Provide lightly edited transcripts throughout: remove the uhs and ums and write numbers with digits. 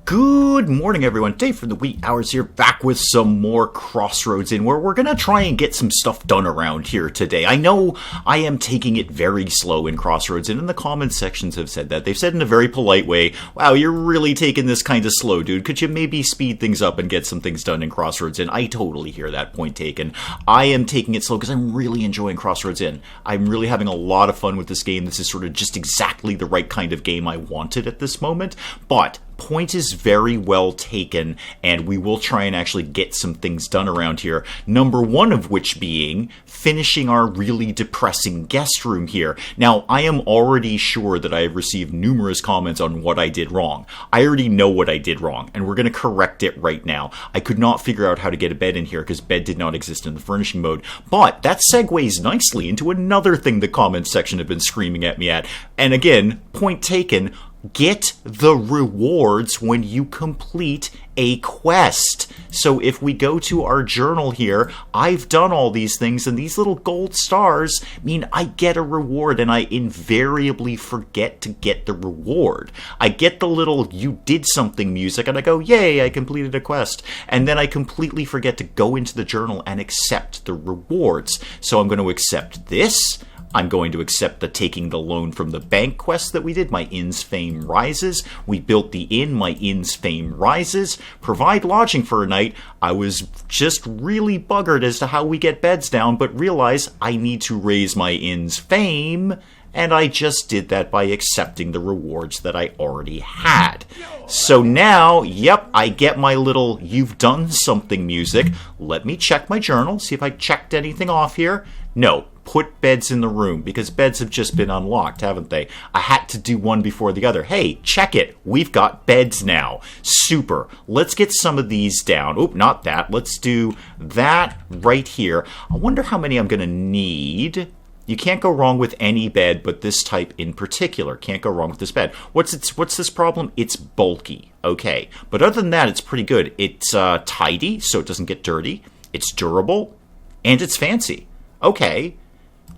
Good morning, everyone. Dave from the wee hours here, back with some more Crossroads Inn, where we're going to try and get some stuff done around here today. I know I am taking it very slow in Crossroads Inn, and the comment sections have said that. They've said in a very polite way, wow, you're really taking this kind of slow, dude. Could you maybe speed things up and get some things done in Crossroads Inn? I totally hear that point taken. I am taking it slow because I'm really enjoying Crossroads Inn. I'm really having a lot of fun with this game. This is sort of just exactly the right kind of game I wanted at this moment, but point is very well taken, and we will try and actually get some things done around here. Number one of which being finishing our really depressing guest room here. Now, I am already sure that I have received numerous comments on what I did wrong. I already know what I did wrong, and we're going to correct it right now. I could not figure out how to get a bed in here because bed did not exist in the furnishing mode, but that segues nicely into another thing the comments section have been screaming at me at. And again, point taken, get the rewards when you complete a quest. So if we go to our journal here, I've done all these things, and these little gold stars mean I get a reward, and I invariably forget to get the reward. I get the little you did something music, and I go, yay, I completed a quest. And then I completely forget to go into the journal and accept the rewards. So I'm going to accept this. I'm going to accept the taking the loan from the bank quest that we did. My inn's fame rises. We built the inn. My inn's fame rises. Provide lodging for a night. I was just really buggered as to how we get beds down, but realize I need to raise my inn's fame, and I just did that by accepting the rewards that I already had. So now, yep, I get my little you've done something music. Let me check my journal, see if I checked anything off here. No. Put beds in the room, because beds have just been unlocked, haven't they? I had to do one before the other. Hey, check it. We've got beds now. Super. Let's get some of these down. Oop, not that. Let's do that right here. I wonder how many I'm going to need. You can't go wrong with any bed, but this type in particular. Can't go wrong with this bed. What's this problem? It's bulky. Okay. But other than that, it's pretty good. It's tidy, so it doesn't get dirty. It's durable, and it's fancy. Okay.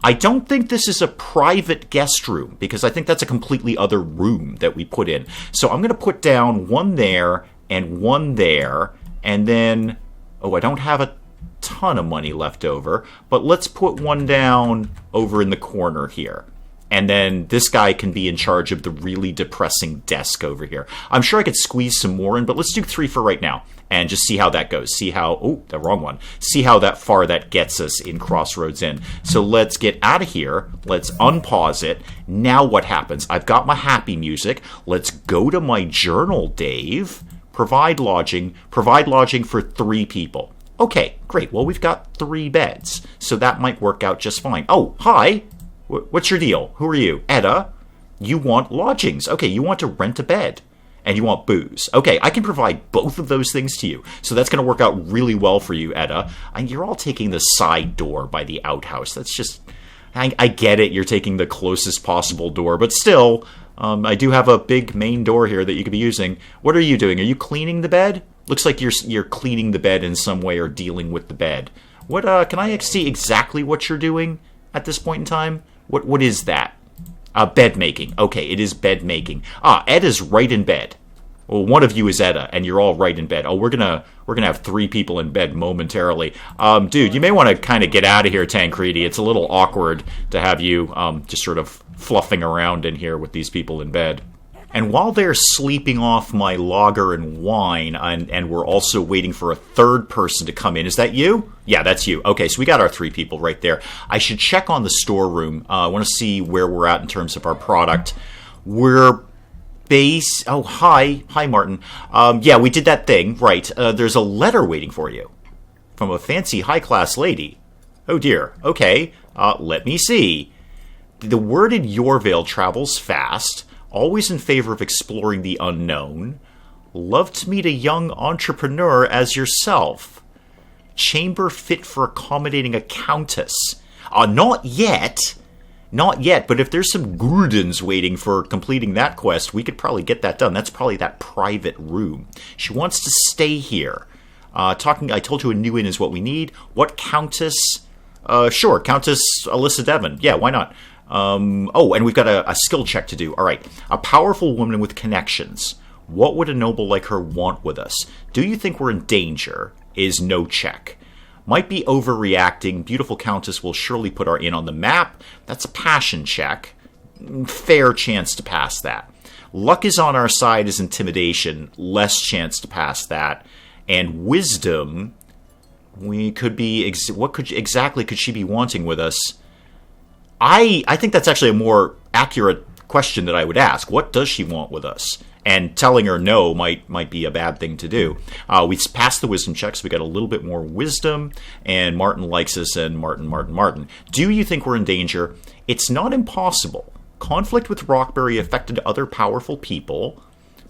I don't think this is a private guest room, because I think that's a completely other room that we put in. So I'm going to put down one there, and then, oh, I don't have a ton of money left over, but let's put one down over in the corner here. And then this guy can be in charge of the really depressing desk over here. I'm sure I could squeeze some more in, but let's do 3 for right now. And just see how that goes. See how, oh, the wrong one. See how that far that gets us in Crossroads Inn. So let's get out of here. Let's unpause it. Now what happens? I've got my happy music. Let's go to my journal, Dave. Provide lodging for 3 people. Okay, great. Well, we've got 3 beds. So that might work out just fine. Oh, hi. What's your deal? Who are you? Edda? You want lodgings. Okay, you want to rent a bed. And you want booze. Okay, I can provide both of those things to you. So that's going to work out really well for you, Edda. And you're all taking the side door by the outhouse. That's just... I get it, you're taking the closest possible door. But still, I do have a big main door here that you could be using. What are you doing? Are you cleaning the bed? Looks like you're cleaning the bed in some way or dealing with the bed. What, can I see exactly what you're doing at this point in time? What is that? Bed making. Okay, it is bed making. Edda's right in bed. Well, one of you is Edda, and you're all right in bed. Oh, we're gonna have 3 people in bed momentarily. Dude, you may want to kind of get out of here, Tancredi. It's a little awkward to have you just sort of fluffing around in here with these people in bed. And while they're sleeping off my lager and wine, and we're also waiting for a 3rd person to come in. Is that you? Yeah, that's you. Okay, so we got our 3 people right there. I should check on the storeroom. I want to see where we're at in terms of our product. We're base... Oh, hi. Hi, Martin. Yeah, we did that thing. Right. There's a letter waiting for you from a fancy high-class lady. Oh, dear. Okay. Let me see. The word in Yorvale travels fast. Always in favor of exploring the unknown. Love to meet a young entrepreneur as yourself. Chamber fit for accommodating a countess. Not yet. Not yet, but if there's some guldens waiting for completing that quest, we could probably get that done. That's probably that private room. She wants to stay here. I told you a new inn is what we need. What countess? Sure, Countess Alyssa Devon. Yeah, why not? Oh, and we've got a skill check to do. All right. A powerful woman with connections. What would a noble like her want with us? Do you think we're in danger? Is no check. Might be overreacting. Beautiful Countess will surely put our inn on the map. That's a passion check. Fair chance to pass that. Luck is on our side is intimidation. Less chance to pass that. And wisdom, we could be... what exactly could she be wanting with us? I think that's actually a more accurate question that I would ask. What does she want with us? And telling her no might be a bad thing to do. We passed the wisdom check, so we got a little bit more wisdom. And Martin likes us, and Martin. Do you think we're in danger? It's not impossible. Conflict with Rockbury affected other powerful people.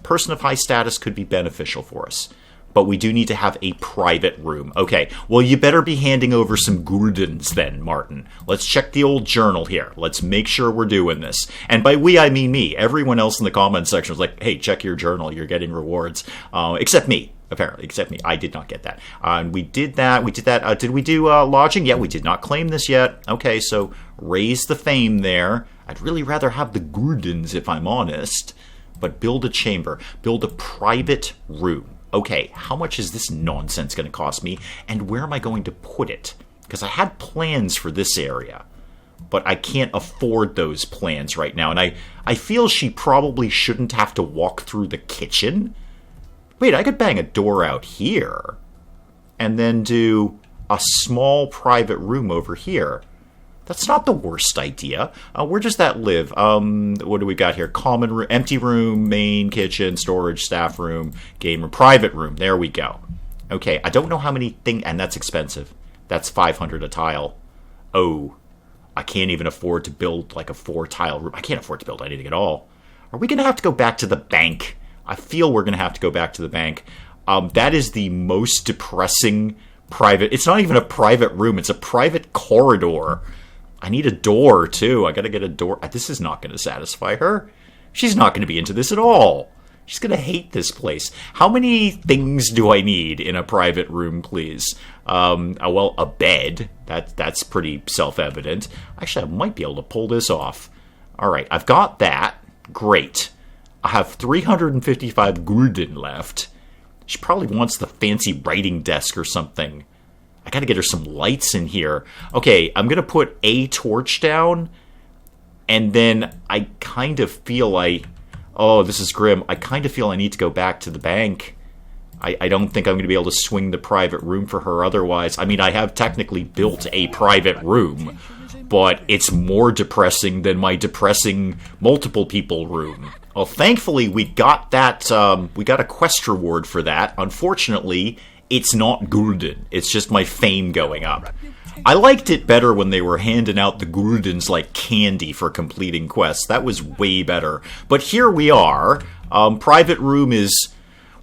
Person of high status could be beneficial for us. But we do need to have a private room. Okay, well, you better be handing over some guldens then, Martin. Let's check the old journal here. Let's make sure we're doing this. And by we, I mean me. Everyone else in the comments section was like, hey, check your journal. You're getting rewards. Except me, apparently. Except me. I did not get that. We did that. Did we do lodging? Yeah, we did not claim this yet. Okay, so raise the fame there. I'd really rather have the guldens, if I'm honest. But build a chamber. Build a private room. Okay, how much is this nonsense going to cost me, and where am I going to put it? Because I had plans for this area, but I can't afford those plans right now, and I feel she probably shouldn't have to walk through the kitchen. Wait, I could bang a door out here, and then do a small private room over here. That's not the worst idea. Where does that live? What do we got here? Common room, empty room, main kitchen, storage, staff room, game room, private room. There we go. Okay, I don't know how many things, and that's expensive. That's 500 a tile. Oh, I can't even afford to build like a 4-tile room. I can't afford to build anything at all. Are we going to have to go back to the bank? I feel we're going to have to go back to the bank. That is the most depressing private. It's not even a private room. It's a private corridor. I need a door, too. I gotta get a door. This is not going to satisfy her. She's not going to be into this at all. She's going to hate this place. How many things do I need in a private room, please? Well, a bed. That's pretty self-evident. Actually, I might be able to pull this off. All right, I've got that. Great. I have 355 gulden left. She probably wants the fancy writing desk or something. I gotta get her some lights in here. Okay, I'm gonna put a torch down, and then I kind of feel oh, this is grim. I kind of feel I need to go back to the bank. I don't think I'm gonna be able to swing the private room for her otherwise. I mean, I have technically built a private room, but it's more depressing than my depressing multiple people room. Well, thankfully, we got that, we got a quest reward for that. Unfortunately, it's not gulden. It's just my fame going up. I liked it better when they were handing out the guldens like candy for completing quests. That was way better. But here we are. Private room is,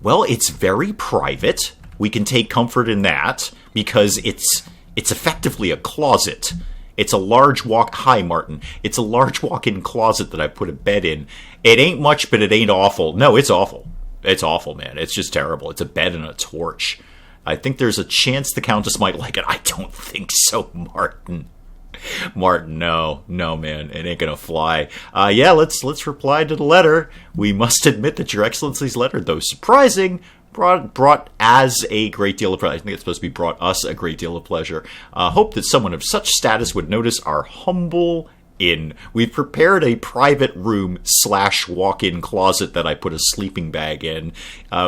well, it's very private. We can take comfort in that because it's effectively a closet. It's a large walk... Hi, Martin. It's a large walk-in closet that I put a bed in. It ain't much, but it ain't awful. No, it's awful. It's awful, man. It's just terrible. It's a bed and a torch. I think there's a chance the Countess might like it. I don't think so, Martin. Martin, no, man, it ain't gonna fly. Yeah, let's reply to the letter. We must admit that Your Excellency's letter, though surprising, brought as a great deal of pleasure. I think it's supposed to be brought us a great deal of pleasure. Hope that someone of such status would notice our humble inn. We've prepared a private room / walk-in closet that I put a sleeping bag in.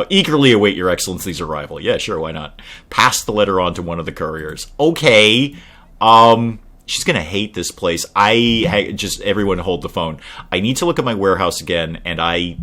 Eagerly await Your Excellency's arrival. Yeah, sure, why not? Pass the letter on to one of the couriers. Okay. She's gonna hate this place. Just everyone hold the phone. I need to look at my warehouse again, and I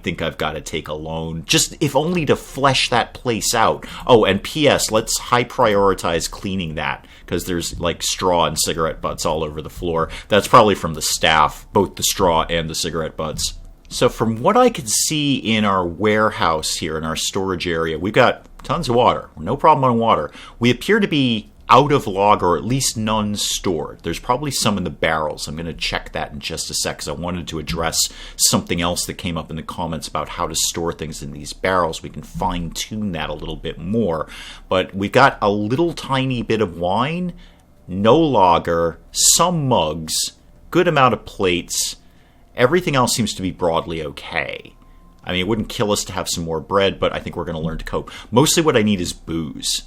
think I've got to take a loan, just if only to flesh that place out. Oh, and P.S., let's high prioritize cleaning that, because there's like straw and cigarette butts all over the floor. That's probably from the staff, both the straw and the cigarette butts. So from what I can see in our warehouse here, in our storage area, we've got tons of water. No problem on water. We appear to be out of log, or at least none stored. There's probably some in the barrels. I'm going to check that in just a sec, because I wanted to address something else that came up in the comments about how to store things in these barrels. We can fine-tune that a little bit more. But we've got a little tiny bit of wine, no lager, some mugs, good amount of plates. Everything else seems to be broadly okay. I mean, it wouldn't kill us to have some more bread, but I think we're going to learn to cope. Mostly what I need is booze.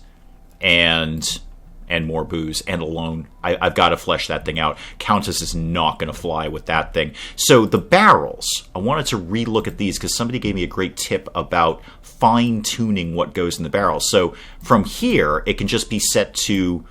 And more booze, and a loan. I've got to flesh that thing out. Countess is not going to fly with that thing. So the barrels, I wanted to relook at these because somebody gave me a great tip about fine-tuning what goes in the barrels. So from here, it can just be set to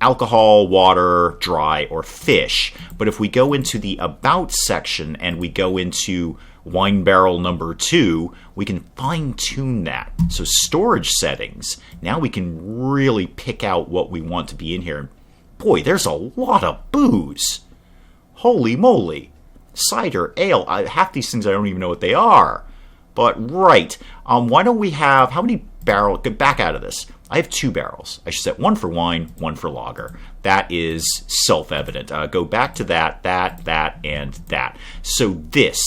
alcohol, water, dry, or fish. But if we go into the About section and we go into wine barrel number 2, we can fine-tune that. So storage settings, now we can really pick out what we want to be in here. Boy, there's a lot of booze. Holy moly. Cider, ale, half these things I don't even know what they are. But right, why don't we have, how many barrels, get back out of this. I have 2 barrels. I should set 1 for wine, 1 for lager. That is self-evident. Go back to that, and that. So this,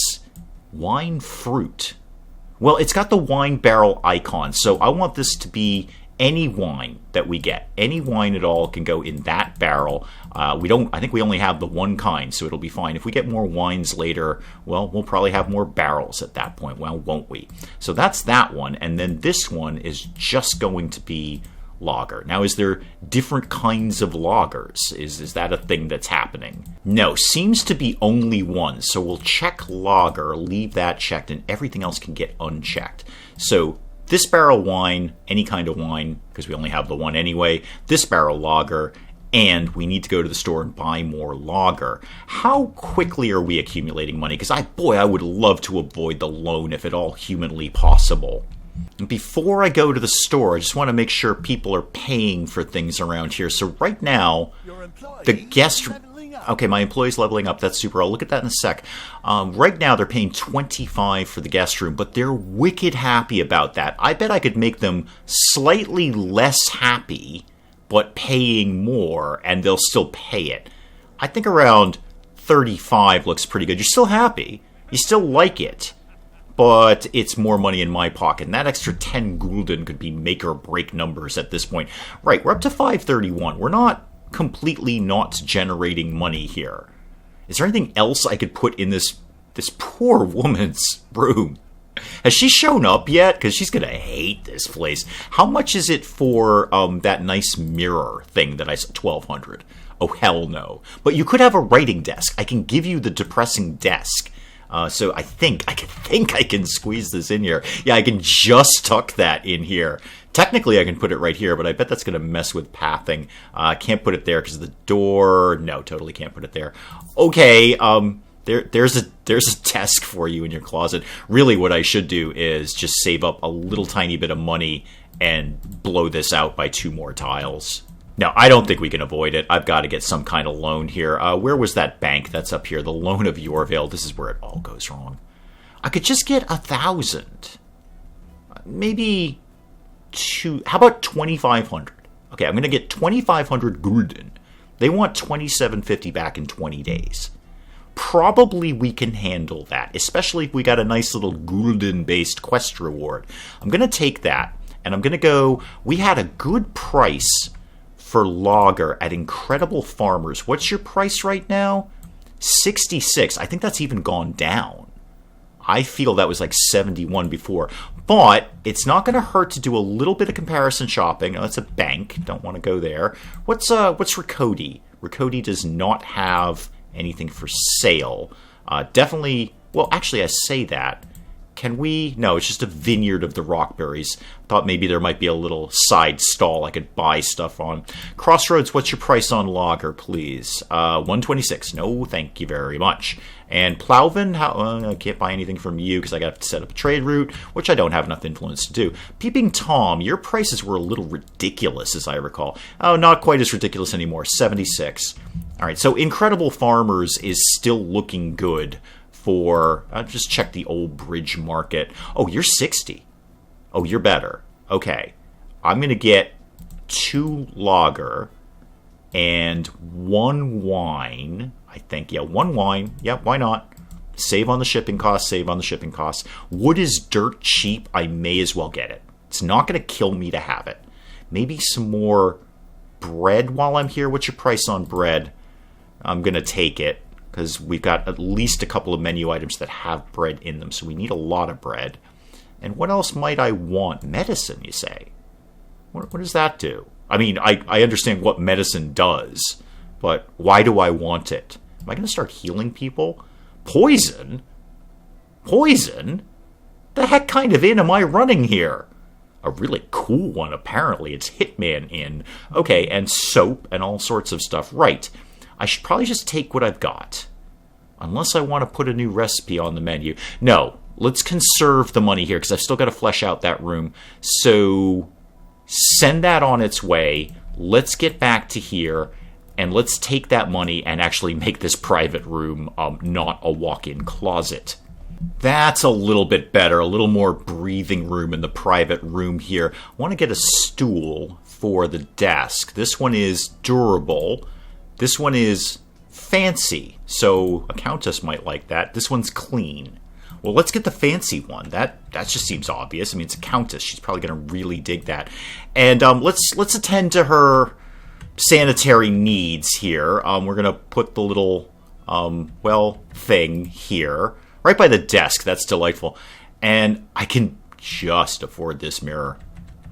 wine fruit. Well, it's got the wine barrel icon, so I want this to be any wine that we get. Any wine at all can go in that barrel. I think we only have the one kind, so it'll be fine. If we get more wines later, well, we'll probably have more barrels at that point. Well, won't we? So that's that one, and then this one is just going to be lager. Now, is there different kinds of lagers? Is that a thing that's happening? No, seems to be only one. So we'll check lager, leave that checked, and everything else can get unchecked. So this barrel wine, any kind of wine, because we only have the one anyway. This barrel lager, and we need to go to the store and buy more lager. How quickly are we accumulating money? Because I would love to avoid the loan if at all humanly possible. And before I go to the store, I just want to make sure people are paying for things around here. So right now, the guest... Okay, my employee's leveling up. That's super. I'll look at that in a sec. Right now, they're paying $25 for the guest room, but they're wicked happy about that. I bet I could make them slightly less happy, but paying more, and they'll still pay it. I think around 35 looks pretty good. You're still happy. You still like it. But it's more money in my pocket. And that extra 10 gulden could be make or break numbers at this point. Right, we're up to 531. We're not completely not generating money here. Is there anything else I could put in this poor woman's room? Has she shown up yet? Because she's going to hate this place. How much is it for that nice mirror thing that I said? 1,200. Oh, hell no. But you could have a writing desk. I can give you the depressing desk. So I think I can squeeze this in here. Yeah, I can just tuck that in here. Technically, I can put it right here, but I bet that's going to mess with pathing. I can't put it there because of the door. No, totally can't put it there. Okay, there's a desk for you in your closet. Really, what I should do is just save up a little tiny bit of money and blow this out by 2 more tiles. No, I don't think we can avoid it. I've got to get some kind of loan here. Where was that bank that's up here? The loan of Yorvale. This is where it all goes wrong. I could just get 1,000. Maybe 2. How about 2,500? Okay, I'm going to get 2,500 gulden. They want 2,750 back in 20 days. Probably we can handle that, especially if we got a nice little gulden-based quest reward. I'm going to take that, and I'm going to go... We had a good price for lager at Incredible Farmers. What's your price right now? 66. I think that's even gone down. I feel that was like 71 before. But it's not going to hurt to do a little bit of comparison shopping. That's a bank. Don't want to go there. What's Ricodi? Ricodi does not have anything for sale. Definitely... Well, actually, I say that. Can we... No, it's just a vineyard of the rockberries. Thought maybe there might be a little side stall I could buy stuff on. Crossroads, what's your price on lager, please? 126. No, thank you very much. And Plowvin, I can't buy anything from you because I got to set up a trade route, which I don't have enough influence to do. Peeping Tom, your prices were a little ridiculous, as I recall. Oh, not quite as ridiculous anymore. 76. All right, so Incredible Farmers is still looking good for... just check the old bridge market. Oh, you're 60. Oh, you're better. Okay. I'm going to get 2 lager and 1 wine. I think, yeah, 1 wine. Yeah, why not? Save on the shipping costs, save on the shipping costs. Wood is dirt cheap. I may as well get it. It's not going to kill me to have it. Maybe some more bread while I'm here. What's your price on bread? I'm going to take it. because we've got at least a couple of menu items that have bread in them, so we need a lot of bread. And what else might I want? Medicine, you say? What does that do? I mean, I understand what medicine does, but why do I want it? Am I going to start healing people? Poison? Poison? The heck kind of inn am I running here? A really cool one, apparently. It's Hitman Inn. Okay, and soap and all sorts of stuff. Right. I should probably just take what I've got. Unless I want to put a new recipe on the menu. No, let's conserve the money here, because I've still got to flesh out that room. So, send that on its way. Let's get back to here, and let's take that money and actually make this private room not a walk-in closet. That's a little bit better, a little more breathing room in the private room here. I want to get a stool for the desk. This one is durable. This one is fancy, so a countess might like that. This one's clean. Well, let's get the fancy one. That just seems obvious. I mean, it's a countess. She's probably going to really dig that. And let's attend to her sanitary needs here. We're going to put the little, thing here. Right by the desk. That's delightful. And I can just afford this mirror.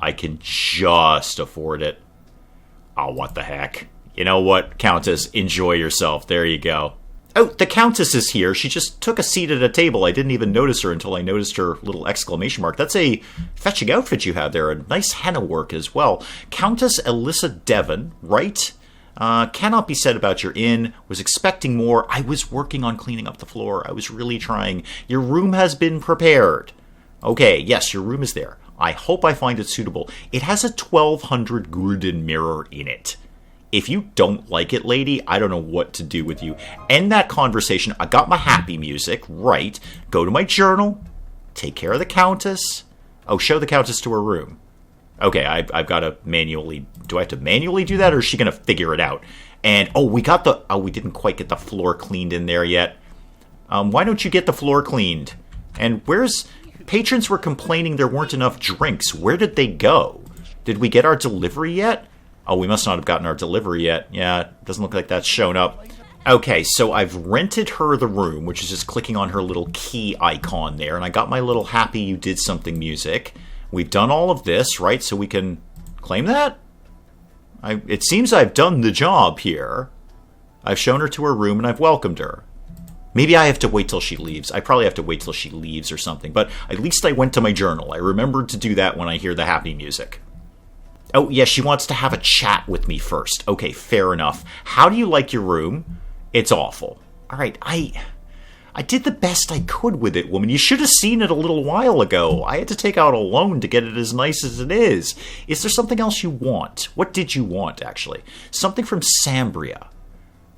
I can just afford it. Oh, what the heck. You know what, Countess? Enjoy yourself. There you go. Oh, the Countess is here. She just took a seat at a table. I didn't even notice her until I noticed her little exclamation mark. That's a fetching outfit you have there. A nice henna work as well. Countess Alyssa Devon, right? Cannot be said about your inn. Was expecting more. I was working on cleaning up the floor. I was really trying. Your room has been prepared. Okay, yes, your room is there. I hope I find it suitable. It has a 1200 gulden mirror in it. If you don't like it, lady, I don't know what to do with you. End that conversation. I got my happy music. Right. Go to my journal. Take care of the Countess. Oh, show the Countess to her room. Okay, I've got to manually... Do I have to manually do that, or is she going to figure it out? And, we got the... Oh, we didn't quite get the floor cleaned in there yet. Why don't you get the floor cleaned? And where's... Patrons were complaining there weren't enough drinks. Where did they go? Did we get our delivery yet? Oh, we must not have gotten our delivery yet. Yeah, it doesn't look like that's shown up. Okay, so I've rented her the room, which is just clicking on her little key icon there, and I got my little happy you did something music. We've done all of this, right? So we can claim that? It seems I've done the job here. I've shown her to her room and I've welcomed her. Maybe I have to wait till she leaves. I probably have to wait till she leaves or something. But at least I went to my journal. I remembered to do that when I hear the happy music. Oh, yeah, she wants to have a chat with me first. Okay, fair enough. How do you like your room? It's awful. All right, I did the best I could with it, woman. You should have seen it a little while ago. I had to take out a loan to get it as nice as it is. Is there something else you want? What did you want, actually? Something from Sambria.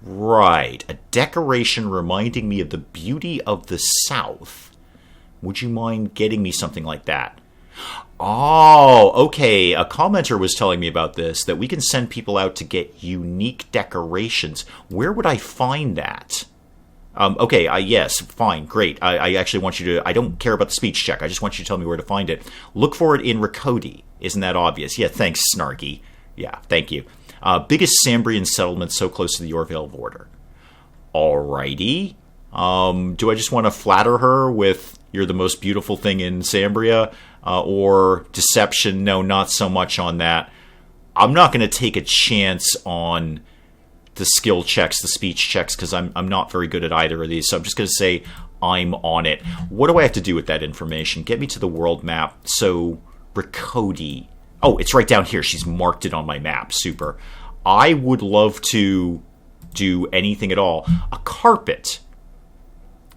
Right. A decoration reminding me of the beauty of the South. Would you mind getting me something like that? Oh, okay. A commenter was telling me about this, that we can send people out to get unique decorations. Where would I find that? Okay, yes, fine, great. I actually want you to... I don't care about the speech check. I just want you to tell me where to find it. Look for it in Rakodi. Isn't that obvious? Yeah, thanks, Snarky. Yeah, thank you. Biggest Sambrian settlement so close to the Yorvale border. Alrighty. Do I just want to flatter her with, you're the most beautiful thing in Sambria? Or deception? No, not so much on that. I'm not going to take a chance on the skill checks, the speech checks, because I'm not very good at either of these. So I'm just going to say I'm on it. What do I have to do with that information? Get me to the world map. So, Rakodi. Oh, it's right down here. She's marked it on my map. Super. I would love to do anything at all. A carpet.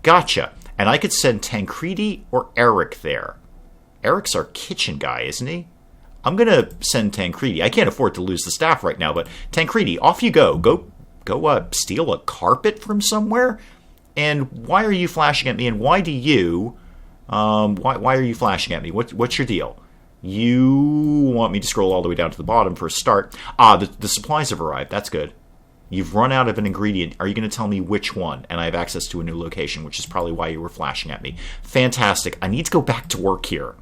Gotcha. And I could send Tancredi or Eric there. Eric's our kitchen guy, isn't he? I'm going to send Tancredi. I can't afford to lose the staff right now, but Tancredi, off you go. Go steal a carpet from somewhere? And why are you flashing at me? And why do you... why are you flashing at me? What's your deal? You want me to scroll all the way down to the bottom for a start. The supplies have arrived. That's good. You've run out of an ingredient. Are you going to tell me which one? And I have access to a new location, which is probably why you were flashing at me. Fantastic. I need to go back to work here.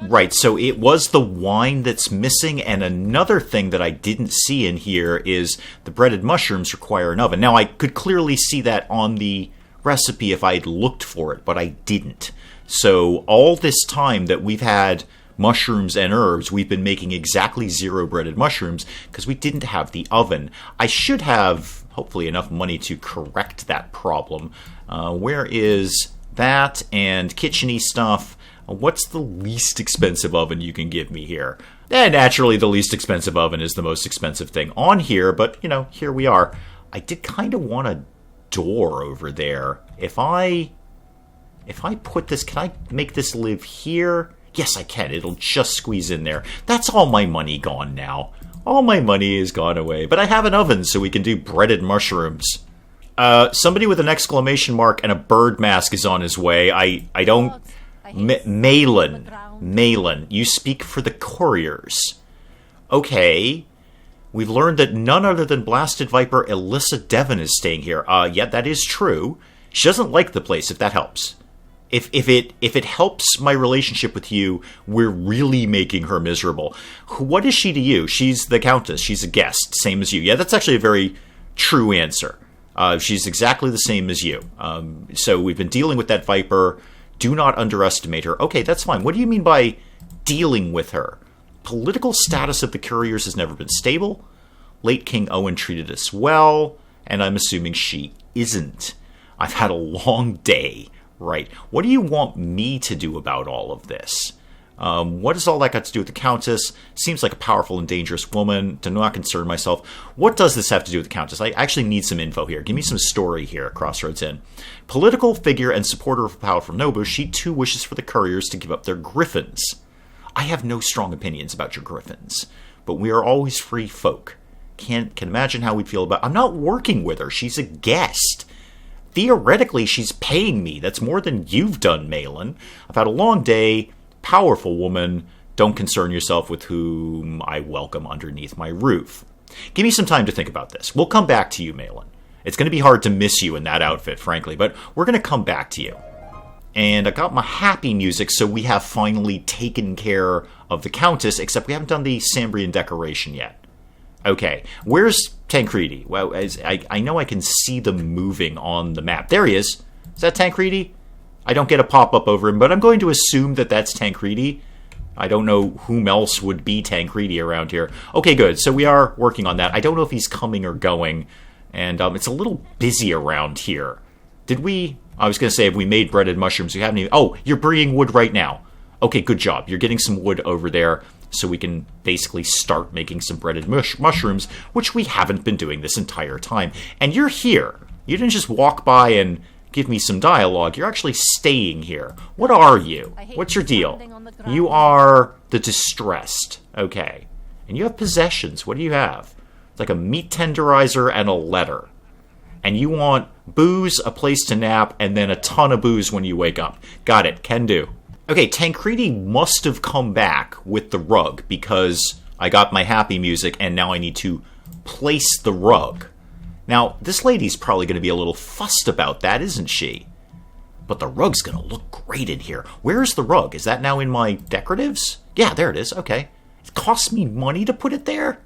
Right, so it was the wine that's missing, and another thing that I didn't see in here is the breaded mushrooms require an oven. Now, I could clearly see that on the recipe if I'd looked for it, but I didn't. So all this time that we've had mushrooms and herbs, we've been making exactly 0 breaded mushrooms because we didn't have the oven. I should have, hopefully, enough money to correct that problem. Where is that and kitchen-y stuff? What's the least expensive oven you can give me here? Naturally, the least expensive oven is the most expensive thing on here, but, here we are. I did kind of want a door over there. If I put this, can I make this live here? Yes, I can. It'll just squeeze in there. That's all my money gone now. All my money is gone away. But I have an oven, so we can do breaded mushrooms. Somebody with an exclamation mark and a bird mask is on his way. I don't... Malin, you speak for the couriers. Okay. We've learned that none other than Blasted Viper Alyssa Devon is staying here. Yeah, that is true. She doesn't like the place, if that helps. If it helps my relationship with you, we're really making her miserable. What is she to you? She's the Countess. She's a guest, same as you. Yeah, that's actually a very true answer. She's exactly the same as you. So we've been dealing with that Viper. Do not underestimate her. Okay, that's fine. What do you mean by dealing with her? Political status of the couriers has never been stable. Late King Owen treated us well, and I'm assuming she isn't. I've had a long day. Right. What do you want me to do about all of this? What does all that got to do with the Countess? Seems like a powerful and dangerous woman. Do not concern myself. What does this have to do with the Countess? I actually need some info here. Give me some story here at Crossroads Inn. Political figure and supporter of a powerful noble, she too wishes for the couriers to give up their griffins. I have no strong opinions about your griffins, but we are always free folk. Can imagine how we'd feel about... I'm not working with her. She's a guest. Theoretically, she's paying me. That's more than you've done, Malin. I've had a long day. Powerful woman. Don't concern yourself with whom I welcome underneath my roof. Give me some time to think about this. We'll come back to you, Malin. It's going to be hard to miss you in that outfit, frankly, but we're going to come back to you. And I got my happy music, so we have finally taken care of the Countess, except we haven't done the Sambrian decoration yet. Okay, where's Tancredi? Well, I know I can see them moving on the map. There he is. Is that Tancredi? I don't get a pop-up over him, but I'm going to assume that that's Tancredi. I don't know whom else would be Tancredi around here. Okay, good. So we are working on that. I don't know if he's coming or going, and it's a little busy around here. Did we... I was going to say, if we made breaded mushrooms, we haven't even... Oh, you're bringing wood right now. Okay, good job. You're getting some wood over there, so we can basically start making some breaded mushrooms, which we haven't been doing this entire time. And you're here. You didn't just walk by and give me some dialogue. You're actually staying here. What are you? What's your deal? You are the distressed. Okay. And you have possessions. What do you have? It's like a meat tenderizer and a letter. And you want booze, a place to nap, and then a ton of booze when you wake up. Got it. Can do. Okay, Tancredi must have come back with the rug because I got my happy music and now I need to place the rug. Now, this lady's probably going to be a little fussed about that, isn't she? But the rug's going to look great in here. Where's the rug? Is that now in my decoratives? Yeah, there it is. Okay. It cost me money to put it there?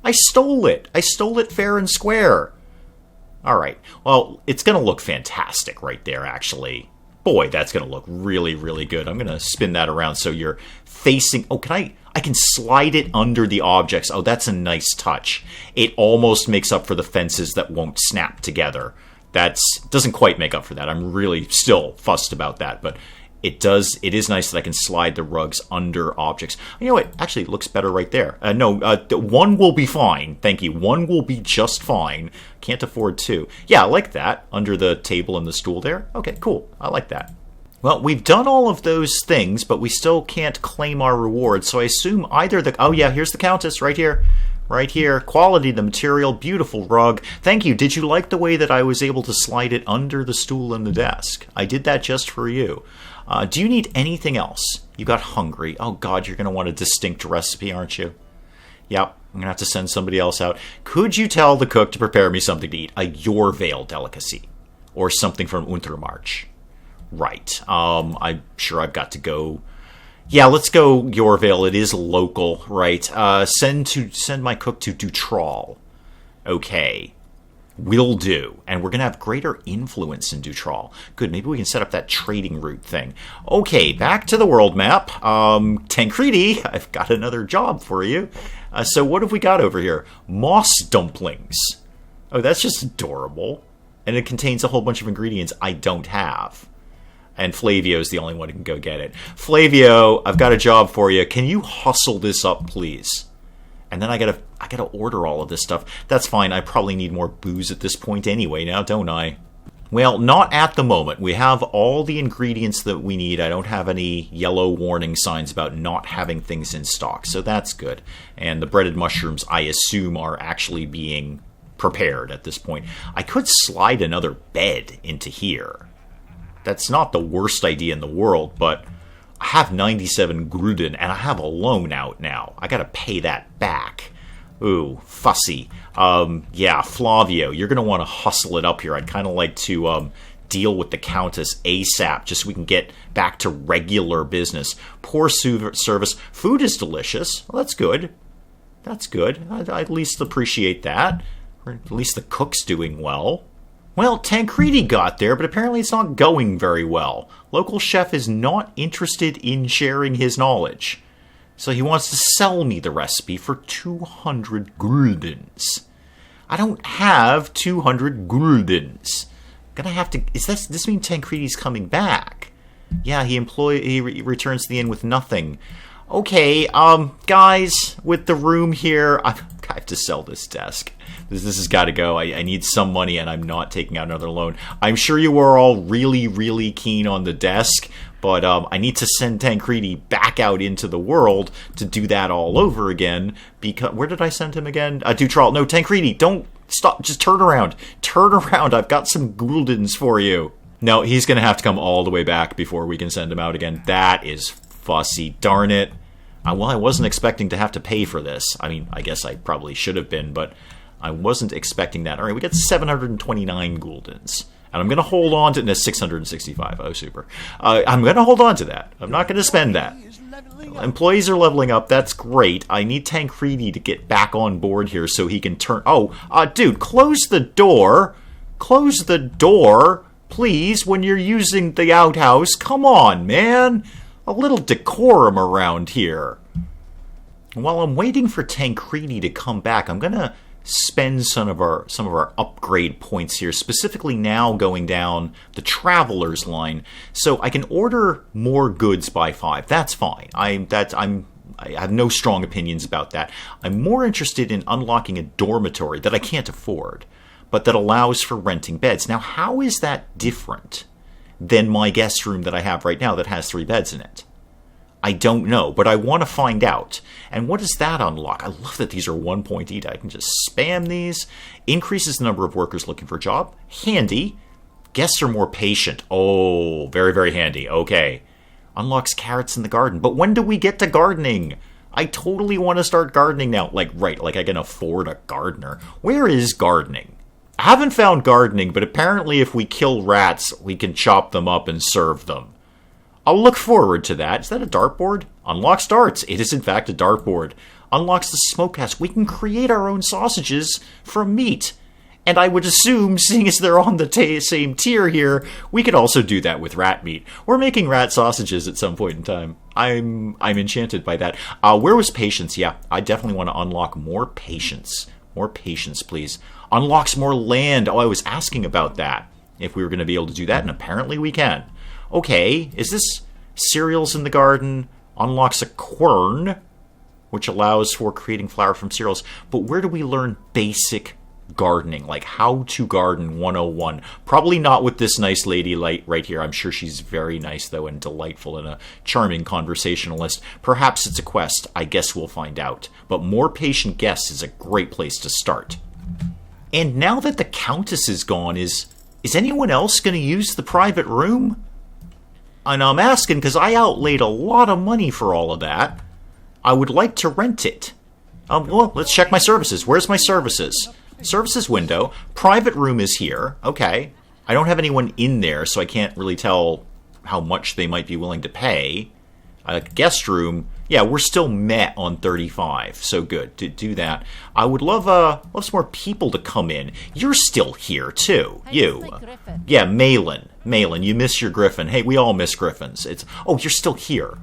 I stole it. I stole it fair and square. All right. Well, it's going to look fantastic right there, actually. Boy, that's going to look really, really good. I'm going to spin that around so you're facing... Oh, I can slide it under the objects. Oh, that's a nice touch. It almost makes up for the fences that won't snap together. Doesn't quite make up for that. I'm really still fussed about that, but it does. It is nice that I can slide the rugs under objects. You know what? Actually, it looks better right there. One will be fine. Thank you. One will be just fine. Can't afford two. Yeah, I like that. Under the table and the stool there. Okay, cool. I like that. Well, we've done all of those things, but we still can't claim our reward, so I assume either the... Oh, yeah, here's the Countess, right here. Right here. Quality, the material, beautiful rug. Thank you. Did you like the way that I was able to slide it under the stool and the desk? I did that just for you. Do you need anything else? You got hungry. Oh, God, you're going to want a distinct recipe, aren't you? Yep, I'm going to have to send somebody else out. Could you tell the cook to prepare me something to eat? A Yorvale delicacy. Or something from Untermarch. Right. I'm sure I've got to go... Yeah, let's go Yorvale. It is local, right? Send my cook to Dutrall. Okay. Will do. And we're going to have greater influence in Dutrall. Good, maybe we can set up that trading route thing. Okay, back to the world map. Tancredi, I've got another job for you. So what have we got over here? Moss dumplings. Oh, that's just adorable. And it contains a whole bunch of ingredients I don't have. And Flavio's the only one who can go get it. Flavio, I've got a job for you. Can you hustle this up, please? And then I gotta order all of this stuff. That's fine. I probably need more booze at this point anyway now, don't I? Well, not at the moment. We have all the ingredients that we need. I don't have any yellow warning signs about not having things in stock, so that's good. And the breaded mushrooms, I assume, are actually being prepared at this point. I could slide another bed into here. That's not the worst idea in the world, but I have 97 Gruden, and I have a loan out now. I gotta pay that back. Ooh, fussy. Yeah, Flavio, you're gonna want to hustle it up here. I'd kind of like to deal with the Countess ASAP, just so we can get back to regular business. Poor service. Food is delicious. Well, that's good. That's good. I at least appreciate that. Or at least the cook's doing well. Well, Tancredi got there, but apparently it's not going very well. Local chef is not interested in sharing his knowledge. So he wants to sell me the recipe for 200 guldens. I don't have 200 guldens. Gonna have to... Does this mean Tancredi's coming back? Yeah, he returns to the inn with nothing. Okay, guys, with the room here, I have to sell this desk. This has got to go. I need some money, and I'm not taking out another loan. I'm sure you were all really, really keen on the desk, but I need to send Tancredi back out into the world to do that all over again. Because where did I send him again? Dutrall. No, Tancredi, don't stop. Just turn around. Turn around. I've got some guldens for you. No, he's going to have to come all the way back before we can send him out again. That is fussy. Darn it. Well, I wasn't expecting to have to pay for this. I mean, I guess I probably should have been, but I wasn't expecting that. All right, we got 729 guldens. And I'm going to hold on to... No, 665. Oh, super. I'm going to hold on to that. I'm not going to spend that. Employees are leveling up. That's great. I need Tancredi to get back on board here so he can turn... Oh, dude, close the door. Close the door, please, when you're using the outhouse. Come on, man. A little decorum around here. While I'm waiting for Tancredi to come back, I'm going to spend some of our upgrade points here, specifically now going down the travelers line, so I can order more goods by 5. That's fine. I have no strong opinions about that. I'm more interested in unlocking a dormitory that I can't afford, but that allows for renting beds. Now, how is that different than my guest room that I have right now that has 3 beds in it? I don't know, but I want to find out. And what does that unlock? I love that these are 1 point each. I can just spam these. Increases the number of workers looking for a job. Handy. Guests are more patient. Oh, very, very handy. Okay. Unlocks carrots in the garden. But when do we get to gardening? I totally want to start gardening now. Like I can afford a gardener. Where is gardening? I haven't found gardening, but apparently if we kill rats, we can chop them up and serve them. I'll look forward to that. Is that a dartboard? Unlocks darts. It is in fact a dartboard. Unlocks the smokehouse. We can create our own sausages from meat. And I would assume, seeing as they're on the same tier here, we could also do that with rat meat. We're making rat sausages at some point in time. I'm enchanted by that. Where was patience? Yeah, I definitely want to unlock more patience. More patience, please. Unlocks more land. Oh, I was asking about that. If we were going to be able to do that, and apparently we can. Okay, is this cereals in the garden? Unlocks a quern, which allows for creating flour from cereals. But where do we learn basic gardening? Like how to garden 101. Probably not with this nice lady right here. I'm sure she's very nice, though, and delightful and a charming conversationalist. Perhaps it's a quest. I guess we'll find out. But more patient guests is a great place to start. And now that the Countess is gone, is anyone else going to use the private room? And I'm asking because I outlaid a lot of money for all of that. I would like to rent it. Well, let's check my services. Where's my services? Services window. Private room is here. Okay. I don't have anyone in there, so I can't really tell how much they might be willing to pay. A guest room, yeah, we're still met on 35, so good. Do that. I would love some more people to come in. You're still here, too. You. Yeah, Malin. Malin, you miss your griffin. Hey, we all miss griffins. Oh, you're still here.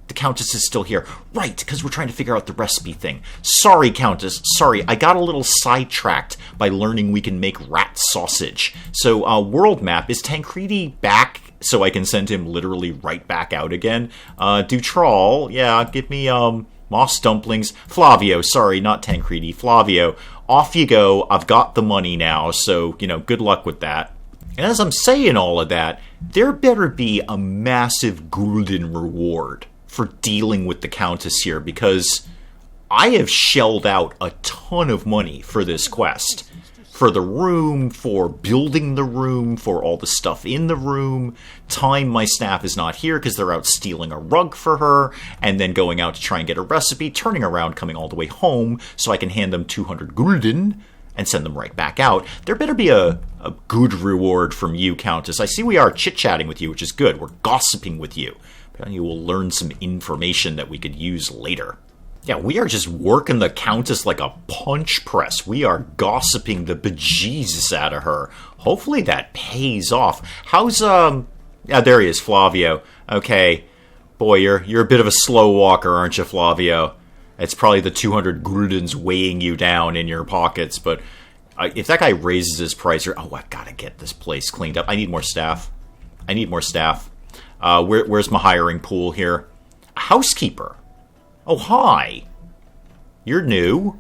The Countess is still here. Right, because we're trying to figure out the recipe thing. Sorry, Countess. Sorry, I got a little sidetracked by learning we can make rat sausage. So, world map, is Tancredi back so I can send him literally right back out again? Dutrall, yeah, give me, moss dumplings. Flavio, sorry, not Tancredi. Flavio, off you go. I've got the money now, so, good luck with that. And as I'm saying all of that, there better be a massive gulden reward for dealing with the Countess here, because I have shelled out a ton of money for this quest. For the room, for building the room, for all the stuff in the room. Time my staff is not here because they're out stealing a rug for her, and then going out to try and get a recipe, turning around, coming all the way home, so I can hand them 200 gulden and send them right back out. There better be a good reward from you, Countess. I see we are chit-chatting with you, which is good. We're gossiping with you. You will learn some information that we could use later. Yeah, we are just working the Countess like a punch press. We are gossiping the bejesus out of her. Hopefully that pays off. How's, yeah, there he is, Flavio. Okay. Boy, you're a bit of a slow walker, aren't you, Flavio? It's probably the 200 guldens weighing you down in your pockets, but if that guy raises his price, I gotta get this place cleaned up. I need more staff. Where's my hiring pool here? A housekeeper. Oh, hi. You're new.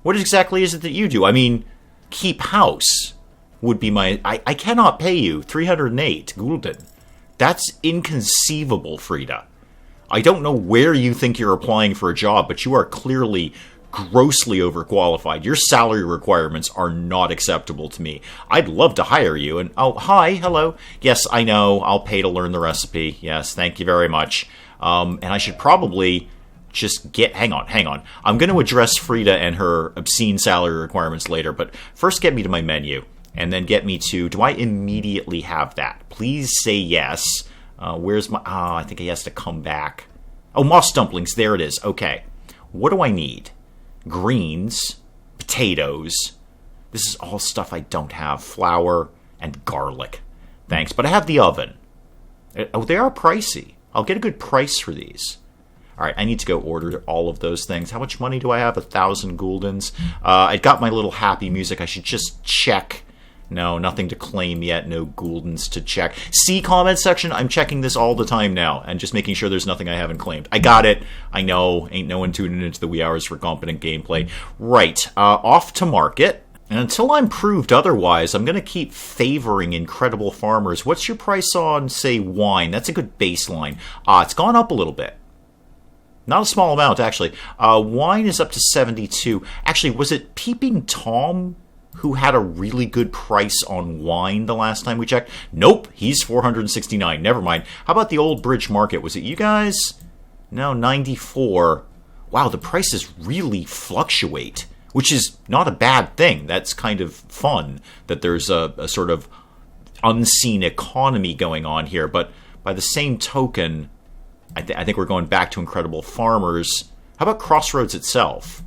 What exactly is it that you do? I mean, keep house would be my... I cannot pay you 308 gulden. That's inconceivable, Frida. I don't know where you think you're applying for a job, but you are clearly grossly overqualified. Your salary requirements are not acceptable to me. I'd love to hire you. And oh, hi, hello. Yes, I know. I'll pay to learn the recipe. Yes, thank you very much. And I should probably just get... Hang on. I'm going to address Frida and her obscene salary requirements later, but first get me to my menu, and then get me to... Do I immediately have that? Please say yes. Where's my... I think he has to come back. Oh, moss dumplings. There it is. Okay. What do I need? Greens, potatoes. This is all stuff I don't have. Flour and garlic. Thanks, but I have the oven. Oh, they are pricey. I'll get a good price for these. All right, I need to go order all of those things. How much money do I have? 1,000 guldens. I got my little happy music. I should just check. No, nothing to claim yet. No guldens to check. See, comment section? I'm checking this all the time now and just making sure there's nothing I haven't claimed. I got it. I know. Ain't no one tuning into the wee hours for competent gameplay. Right. Off to market. And until I'm proved otherwise, I'm going to keep favoring incredible farmers. What's your price on, say, wine? That's a good baseline. It's gone up a little bit. Not a small amount, actually. Wine is up to 72. Actually, was it Peeping Tom who had a really good price on wine the last time we checked? Nope, he's 469. Never mind. How about the Old Bridge Market? Was it you guys? No, 94. Wow, the prices really fluctuate, which is not a bad thing. That's kind of fun that there's a sort of unseen economy going on here. But by the same token, I think we're going back to Incredible Farmers. How about Crossroads itself?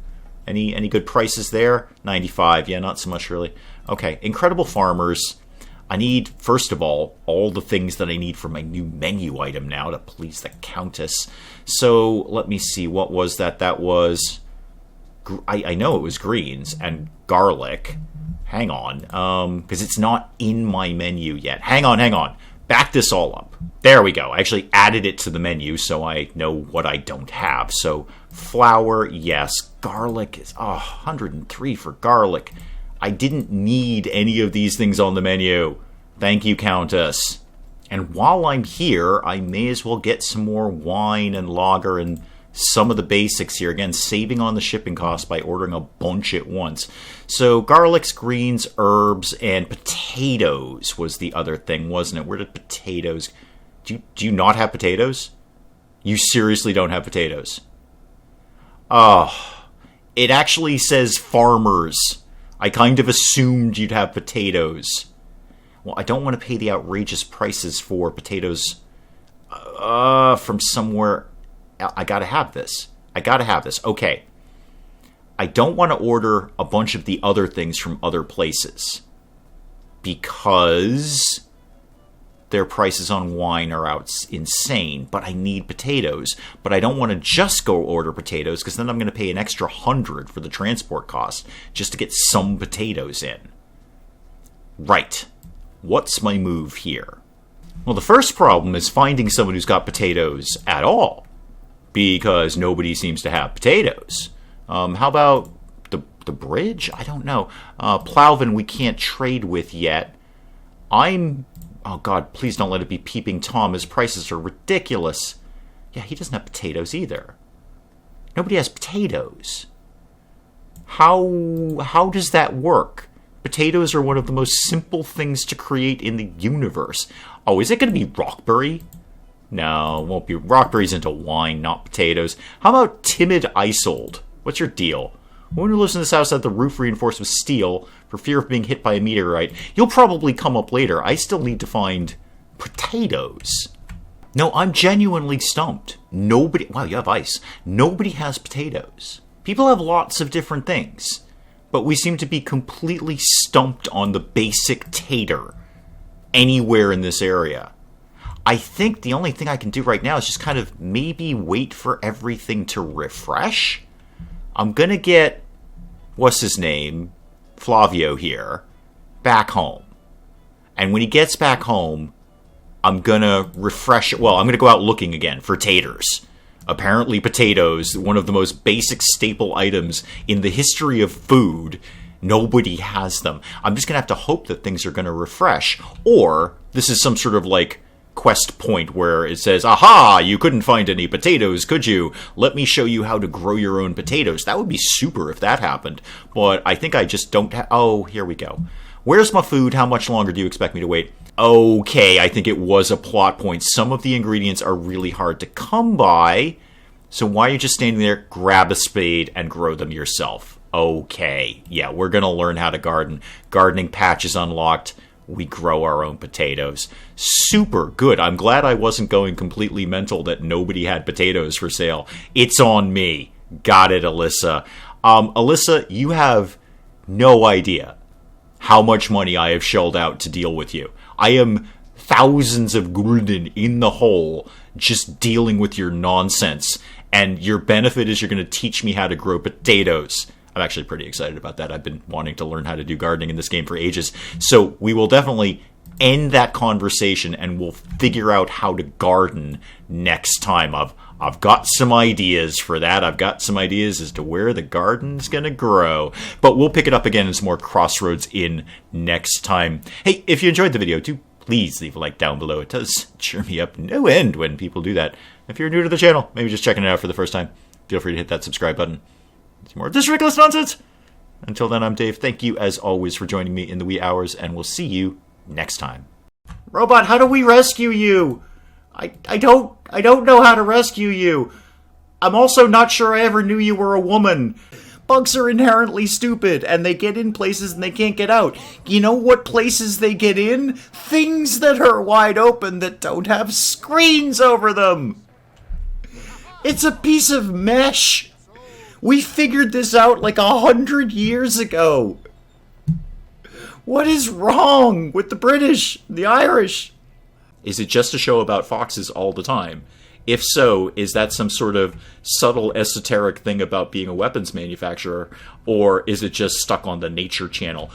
Any good prices there? 95. Yeah, not so much really. Okay, Incredible Farmers. I need, first of all the things that I need for my new menu item now to please the Countess. So, let me see. What was that? That was... I know it was greens and garlic. Hang on. Because it's not in my menu yet. Hang on. Back this all up. There we go. I actually added it to the menu so I know what I don't have. So, flour, yes. Garlic is 103 for garlic. I didn't need any of these things on the menu. Thank you, Countess. And while I'm here, I may as well get some more wine and lager and some of the basics here. Again, saving on the shipping costs by ordering a bunch at once. So garlics, greens, herbs, and potatoes was the other thing, wasn't it? Where did potatoes... Do you not have potatoes? You seriously don't have potatoes? It actually says farmers. I kind of assumed you'd have potatoes. Well, I don't want to pay the outrageous prices for potatoes from somewhere I gotta have this. I gotta have this. Okay. I don't want to order a bunch of the other things from other places because their prices on wine are insane, but I need potatoes. But I don't want to just go order potatoes because then I'm going to pay an extra 100 for the transport cost just to get some potatoes in. Right. What's my move here? Well, the first problem is finding someone who's got potatoes at all because nobody seems to have potatoes. How about the bridge? I don't know. Plowman we can't trade with yet. Oh God, please don't let it be Peeping Tom. His prices are ridiculous. Yeah, he doesn't have potatoes either. Nobody has potatoes. How does that work? Potatoes are one of the most simple things to create in the universe. Oh, is it going to be Rockberry? No, it won't be. Rockberry's into wine, not potatoes. How about Timid Isold? What's your deal? When who lives in this house had the roof reinforced with steel for fear of being hit by a meteorite. You'll probably come up later. I still need to find potatoes. No, I'm genuinely stumped. Nobody... Wow, you have ice. Nobody has potatoes. People have lots of different things, but we seem to be completely stumped on the basic tater anywhere in this area. I think the only thing I can do right now is just kind of maybe wait for everything to refresh. I'm going to get, what's his name, Flavio here, back home. And when he gets back home, I'm going to refresh, well, I'm going to go out looking again for taters. Apparently potatoes, one of the most basic staple items in the history of food, nobody has them. I'm just going to have to hope that things are going to refresh. Or this is some sort of like quest point where it says, aha, you couldn't find any potatoes, could you? Let me show you how to grow your own potatoes. That would be super if that happened. But I think I just don't oh, here we go. Where's my food? How much longer do you expect me to wait? Okay, I think it was a plot point. Some of the ingredients are really hard to come by. So why are you just standing there? Grab a spade and grow them yourself. Okay, yeah, we're going to learn how to garden. Gardening patch is unlocked. We grow our own potatoes. Super good. I'm glad I wasn't going completely mental that nobody had potatoes for sale. It's on me. Got it, Alyssa. Alyssa, you have no idea how much money I have shelled out to deal with you. I am thousands of gulden in the hole just dealing with your nonsense. And your benefit is you're going to teach me how to grow potatoes. I'm actually pretty excited about that. I've been wanting to learn how to do gardening in this game for ages. So we will definitely end that conversation and we'll figure out how to garden next time. I've got some ideas for that. I've got some ideas as to where the garden's going to grow. But we'll pick it up again in some more Crossroads Inn next time. Hey, if you enjoyed the video, do please leave a like down below. It does cheer me up no end when people do that. If you're new to the channel, maybe just checking it out for the first time, feel free to hit that subscribe button. Some more of this ridiculous nonsense. Until then, I'm Dave. Thank you, as always, for joining me in the wee hours, and we'll see you next time. Robot, how do we rescue you? I don't know how to rescue you. I'm also not sure I ever knew you were a woman. Bugs are inherently stupid, and they get in places and they can't get out. You know what places they get in? Things that are wide open that don't have screens over them. It's a piece of mesh. We figured this out like 100 years ago. What is wrong with the British, the Irish? Is it just a show about foxes all the time? If so, is that some sort of subtle esoteric thing about being a weapons manufacturer? Or is it just stuck on the Nature Channel?